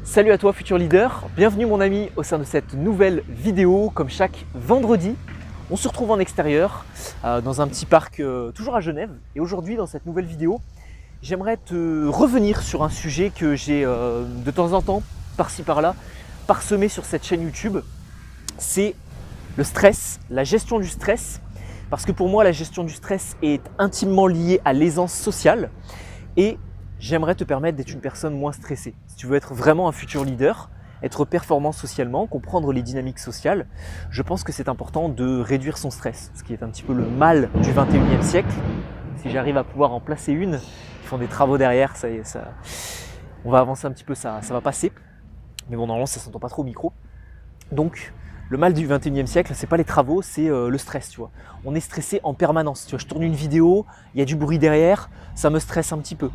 Salut à toi futur leader, bienvenue mon ami au sein de cette nouvelle vidéo. Comme chaque vendredi, on se retrouve en extérieur dans un petit parc toujours à Genève. Et aujourd'hui dans cette nouvelle vidéo, j'aimerais te revenir sur un sujet que j'ai de temps en temps, par-ci par-là, parsemé sur cette chaîne YouTube. C'est le stress, la gestion du stress. Parce que pour moi, la gestion du stress est intimement liée à l'aisance sociale. Et j'aimerais te permettre d'être une personne moins stressée. Si tu veux être vraiment un futur leader, être performant socialement, comprendre les dynamiques sociales, je pense que c'est important de réduire son stress, ce qui est un petit peu le mal du 21e siècle. Si j'arrive à pouvoir en placer une, ils font des travaux derrière, ça y est, on va avancer un petit peu, ça va passer. Mais bon, normalement, ça ne s'entend pas trop au micro. Donc, le mal du 21e siècle, c'est pas les travaux, c'est le stress, tu vois. On est stressé en permanence, tu vois. Je tourne une vidéo, il y a du bruit derrière, ça me stresse un petit peu.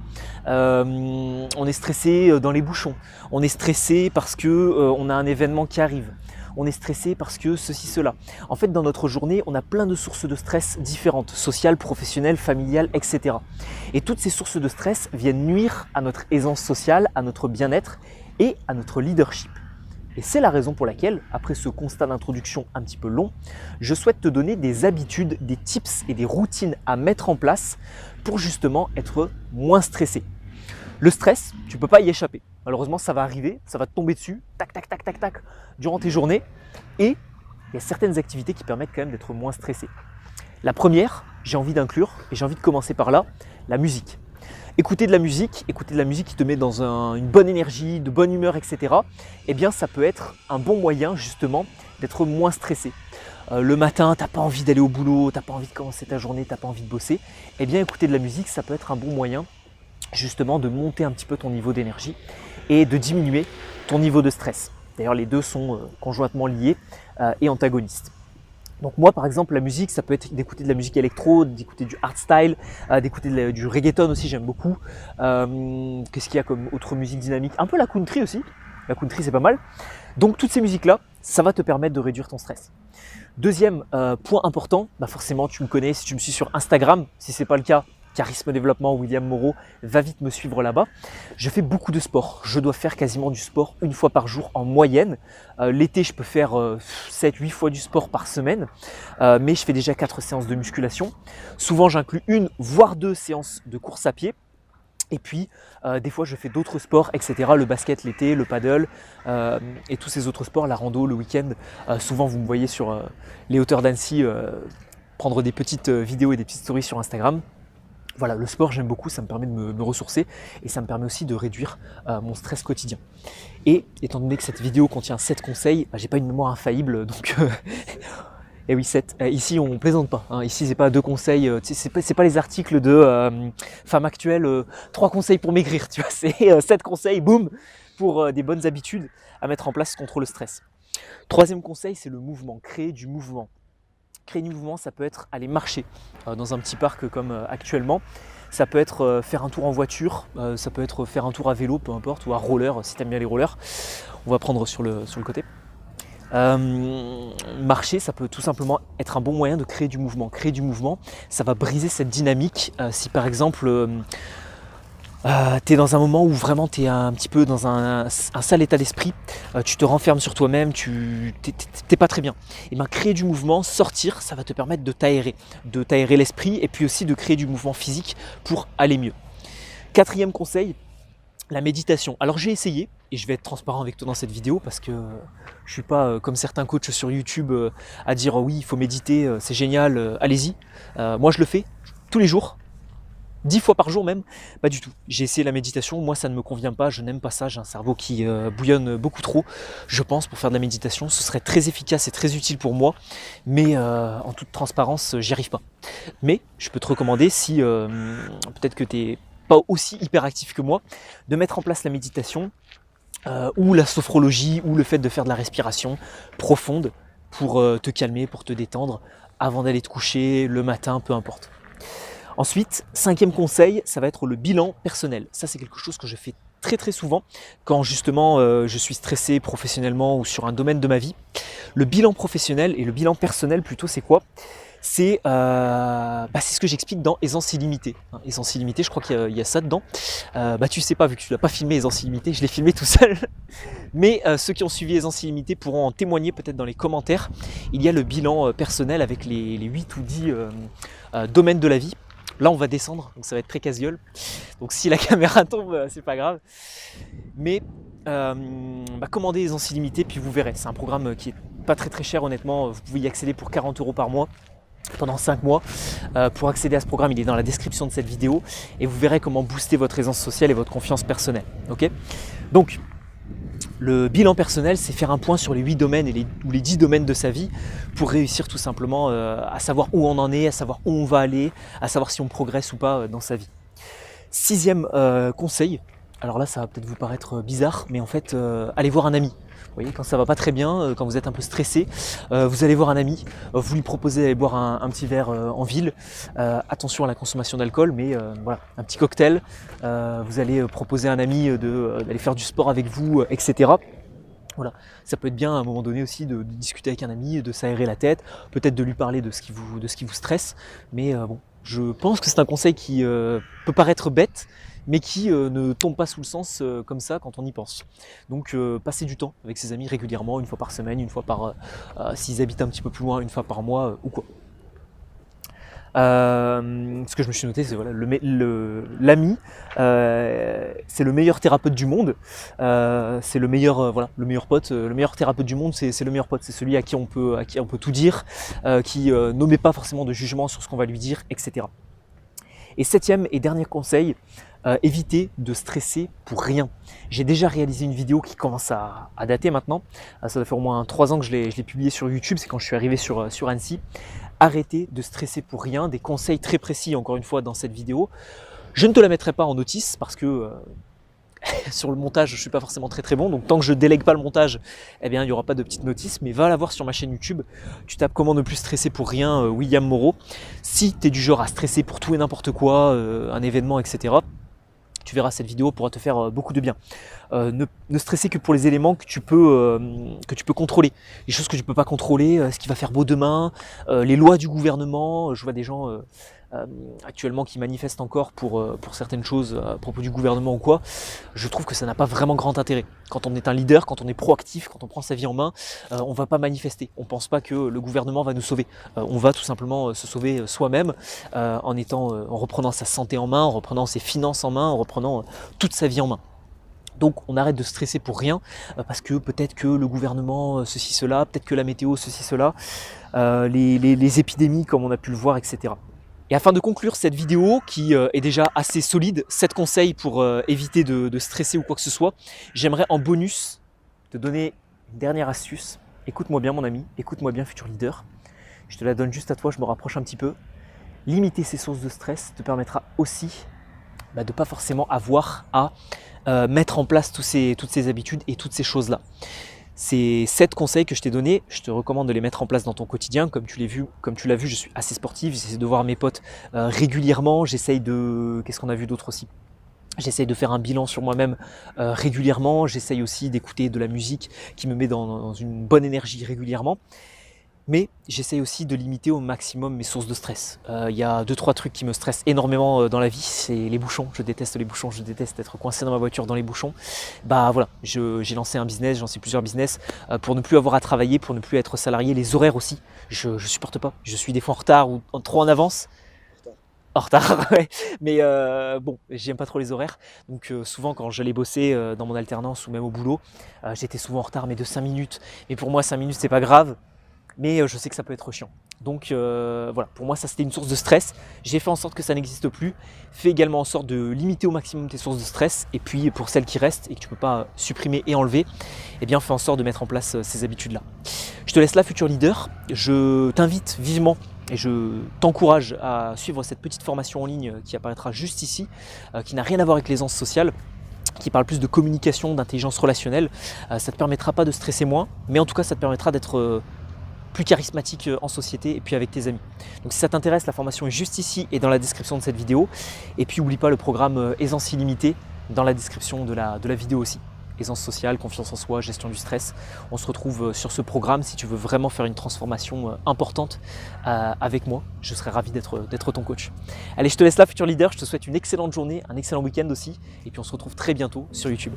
On est stressé dans les bouchons. On est stressé parce que on a un événement qui arrive. On est stressé parce que ceci, cela. En fait, dans notre journée, on a plein de sources de stress différentes, sociales, professionnelles, familiales, etc. Et toutes ces sources de stress viennent nuire à notre aisance sociale, à notre bien-être et à notre leadership. Et c'est la raison pour laquelle, après ce constat d'introduction un petit peu long, je souhaite te donner des habitudes, des tips et des routines à mettre en place pour justement être moins stressé. Le stress, tu ne peux pas y échapper. Malheureusement, ça va arriver, ça va te tomber dessus, tac, tac, tac, tac, tac, durant tes journées. Et il y a certaines activités qui permettent quand même d'être moins stressé. La première, j'ai envie d'inclure, et j'ai envie de commencer par là, la musique. Écouter de la musique qui te met dans une bonne énergie, de bonne humeur, etc. Eh bien, ça peut être un bon moyen justement d'être moins stressé. Le matin, tu n'as pas envie d'aller au boulot, tu n'as pas envie de commencer ta journée, tu n'as pas envie de bosser. Eh bien, écouter de la musique, ça peut être un bon moyen justement de monter un petit peu ton niveau d'énergie et de diminuer ton niveau de stress. D'ailleurs, les deux sont conjointement liés et antagonistes. Donc moi par exemple la musique ça peut être d'écouter de la musique électro, d'écouter du hardstyle, d'écouter du reggaeton aussi j'aime beaucoup. Qu'est-ce qu'il y a comme autre musique dynamique? Un peu la country aussi, la country c'est pas mal. Donc toutes ces musiques là, ça va te permettre de réduire ton stress. Deuxième point important, forcément tu me connais si tu me suis sur Instagram, si ce n'est pas le cas, Charisme Développement, William Moreau, va vite me suivre là-bas. Je fais beaucoup de sport. Je dois faire quasiment du sport une fois par jour en moyenne. L'été, je peux faire 7-8 fois du sport par semaine, mais je fais déjà 4 séances de musculation. Souvent, j'inclus 1 voire 2 séances de course à pied. Et puis, des fois, je fais d'autres sports, etc. Le basket l'été, le paddle et tous ces autres sports, la rando le week-end. Souvent, vous me voyez sur les hauteurs d'Annecy prendre des petites vidéos et des petites stories sur Instagram. Voilà, le sport j'aime beaucoup, ça me permet de me ressourcer et ça me permet aussi de réduire mon stress quotidien. Et étant donné que cette vidéo contient 7 conseils, j'ai pas une mémoire infaillible donc et oui 7. Ici on plaisante pas, hein. Ici c'est pas 2 conseils, c'est pas les articles de Femme Actuelle, 3 conseils pour maigrir, tu vois, c'est 7 conseils, boum, pour des bonnes habitudes à mettre en place contre le stress. Troisième conseil, c'est le mouvement, créer du mouvement. Créer du mouvement, ça peut être aller marcher dans un petit parc comme actuellement. Ça peut être faire un tour en voiture, ça peut être faire un tour à vélo, peu importe, ou à roller si tu aimes bien les rollers. On va prendre sur le côté. Marcher, ça peut tout simplement être un bon moyen de créer du mouvement. Créer du mouvement, ça va briser cette dynamique. Si par exemple tu es dans un moment où vraiment tu es un petit peu dans un sale état d'esprit, tu te renfermes sur toi-même, tu n'es pas très bien. Et bien créer du mouvement, sortir, ça va te permettre de t'aérer l'esprit et puis aussi de créer du mouvement physique pour aller mieux. Quatrième conseil, la méditation. Alors j'ai essayé et je vais être transparent avec toi dans cette vidéo parce que je ne suis pas comme certains coachs sur YouTube à dire oui il faut méditer, c'est génial, allez-y. Moi je le fais tous les jours. 10 fois par jour même, pas du tout. J'ai essayé la méditation, moi ça ne me convient pas, je n'aime pas ça, j'ai un cerveau qui bouillonne beaucoup trop, je pense, pour faire de la méditation. Ce serait très efficace et très utile pour moi, mais en toute transparence, j'y arrive pas. Mais je peux te recommander, si peut-être que tu n'es pas aussi hyperactif que moi, de mettre en place la méditation ou la sophrologie ou le fait de faire de la respiration profonde pour te calmer, pour te détendre, avant d'aller te coucher, le matin, peu importe. Ensuite, 5e conseil, ça va être le bilan personnel. Ça, c'est quelque chose que je fais très très souvent quand justement je suis stressé professionnellement ou sur un domaine de ma vie. Le bilan professionnel et le bilan personnel plutôt, c'est quoi? c'est ce que j'explique dans Aisance illimitée. Aisance illimitée, je crois qu'il y a ça dedans. Tu sais pas, vu que tu l'as pas filmé Aisance illimitée, je l'ai filmé tout seul. Mais ceux qui ont suivi Aisance illimitée pourront en témoigner peut-être dans les commentaires. Il y a le bilan personnel avec les 8 ou 10 domaines de la vie. Là on va descendre, donc ça va être très casse-gueule. Donc si la caméra tombe, c'est pas grave. Mais commandez Aisance illimitée, puis vous verrez. C'est un programme qui est pas très cher honnêtement. Vous pouvez y accéder pour 40 € par mois pendant 5 mois. Pour accéder à ce programme, il est dans la description de cette vidéo et vous verrez comment booster votre aisance sociale et votre confiance personnelle. Ok ? Donc, le bilan personnel, c'est faire un point sur les 8 domaines ou les 10 domaines de sa vie pour réussir tout simplement à savoir où on en est, à savoir où on va aller, à savoir si on progresse ou pas dans sa vie. 6e conseil, alors là ça va peut-être vous paraître bizarre, mais en fait allez voir un ami. Vous voyez, quand ça va pas très bien, quand vous êtes un peu stressé, vous allez voir un ami, vous lui proposez d'aller boire un petit verre en ville. Attention à la consommation d'alcool, mais voilà, un petit cocktail. Vous allez proposer à un ami d'aller faire du sport avec vous, etc. Voilà, ça peut être bien à un moment donné aussi de discuter avec un ami, de s'aérer la tête, peut-être de lui parler de ce qui vous stresse. Mais bon, je pense que c'est un conseil qui peut paraître bête, mais qui ne tombe pas sous le sens comme ça quand on y pense. Donc passez du temps avec ses amis régulièrement, une fois par semaine, une fois par s'ils habitent un petit peu plus loin, une fois par mois ou quoi. Ce que je me suis noté, c'est voilà, l'ami, c'est le meilleur thérapeute du monde. C'est le meilleur, le meilleur pote, le meilleur thérapeute du monde, c'est le meilleur pote. C'est celui à qui on peut tout dire, qui ne met pas forcément de jugement sur ce qu'on va lui dire, etc. Et 7e et dernier conseil, évitez de stresser pour rien. J'ai déjà réalisé une vidéo qui commence à dater maintenant. Ça doit faire au moins 3 ans que je l'ai publiée sur YouTube, c'est quand je suis arrivé sur Annecy. Arrêtez de stresser pour rien, des conseils très précis encore une fois dans cette vidéo. Je ne te la mettrai pas en notice parce que sur le montage je ne suis pas forcément très bon, donc tant que je délègue pas le montage, eh bien il n'y aura pas de petite notice, mais va la voir sur ma chaîne YouTube. Tu tapes comment ne plus stresser pour rien, William Moreau. Si tu es du genre à stresser pour tout et n'importe quoi, un événement, etc., tu verras, cette vidéo pourra te faire beaucoup de bien. Ne stresser que pour les éléments que tu peux contrôler. Les choses que tu ne peux pas contrôler, ce qui va faire beau demain, les lois du gouvernement. Je vois des gens actuellement qui manifestent encore pour certaines choses à propos du gouvernement ou quoi. Je trouve que ça n'a pas vraiment grand intérêt. Quand on est un leader, quand on est proactif, quand on prend sa vie en main, on ne va pas manifester. On ne pense pas que le gouvernement va nous sauver. On va tout simplement se sauver soi-même en reprenant sa santé en main, en reprenant ses finances en main, en reprenant toute sa vie en main. Donc on arrête de stresser pour rien, parce que peut-être que le gouvernement ceci, cela, peut-être que la météo ceci, cela, les épidémies comme on a pu le voir, etc. Et afin de conclure cette vidéo qui est déjà assez solide, 7 conseils pour éviter de stresser ou quoi que ce soit, j'aimerais en bonus te donner une dernière astuce. Écoute-moi bien mon ami, écoute-moi bien futur leader. Je te la donne juste à toi, je me rapproche un petit peu. Limiter ces sources de stress te permettra aussi de ne pas forcément avoir à mettre en place toutes ces habitudes et toutes ces choses-là. Ces 7 conseils que je t'ai donnés, je te recommande de les mettre en place dans ton quotidien. Comme tu l'as vu, je suis assez sportif, j'essaie de voir mes potes régulièrement, j'essaye de... Qu'est-ce qu'on a vu d'autre aussi ? J'essaye de faire un bilan sur moi-même régulièrement, j'essaye aussi d'écouter de la musique qui me met dans une bonne énergie régulièrement. Mais j'essaye aussi de limiter au maximum mes sources de stress. Il y a 2-3 trucs qui me stressent énormément dans la vie, c'est les bouchons. Je déteste les bouchons, je déteste être coincé dans ma voiture dans les bouchons. Voilà, j'ai lancé un business, j'ai lancé plusieurs business pour ne plus avoir à travailler, pour ne plus être salarié. Les horaires aussi, je supporte pas. Je suis des fois en retard ou trop en avance. En retard, ouais. Mais bon, j'aime pas trop les horaires. Donc souvent quand j'allais bosser dans mon alternance ou même au boulot, j'étais souvent en retard, mais de 5 minutes. Mais pour moi, 5 minutes, c'est pas grave. Mais je sais que ça peut être chiant. Donc voilà, pour moi ça c'était une source de stress. J'ai fait en sorte que ça n'existe plus. Fais également en sorte de limiter au maximum tes sources de stress. Et puis pour celles qui restent et que tu ne peux pas supprimer et enlever, eh bien fais en sorte de mettre en place ces habitudes-là. Je te laisse là, futur leader. Je t'invite vivement et je t'encourage à suivre cette petite formation en ligne qui apparaîtra juste ici, qui n'a rien à voir avec l'aisance sociale, qui parle plus de communication, d'intelligence relationnelle. Ça ne te permettra pas de stresser moins, mais en tout cas ça te permettra d'être plus charismatique en société et puis avec tes amis. Donc si ça t'intéresse, la formation est juste ici et dans la description de cette vidéo. Et puis n'oublie pas le programme Aisance illimitée dans la description de la vidéo aussi. aisance sociale, confiance en soi, gestion du stress. On se retrouve sur ce programme si tu veux vraiment faire une transformation importante avec moi. Je serais ravi d'être ton coach. Allez, je te laisse là, futur leader. Je te souhaite une excellente journée, un excellent week-end aussi. Et puis on se retrouve très bientôt sur YouTube.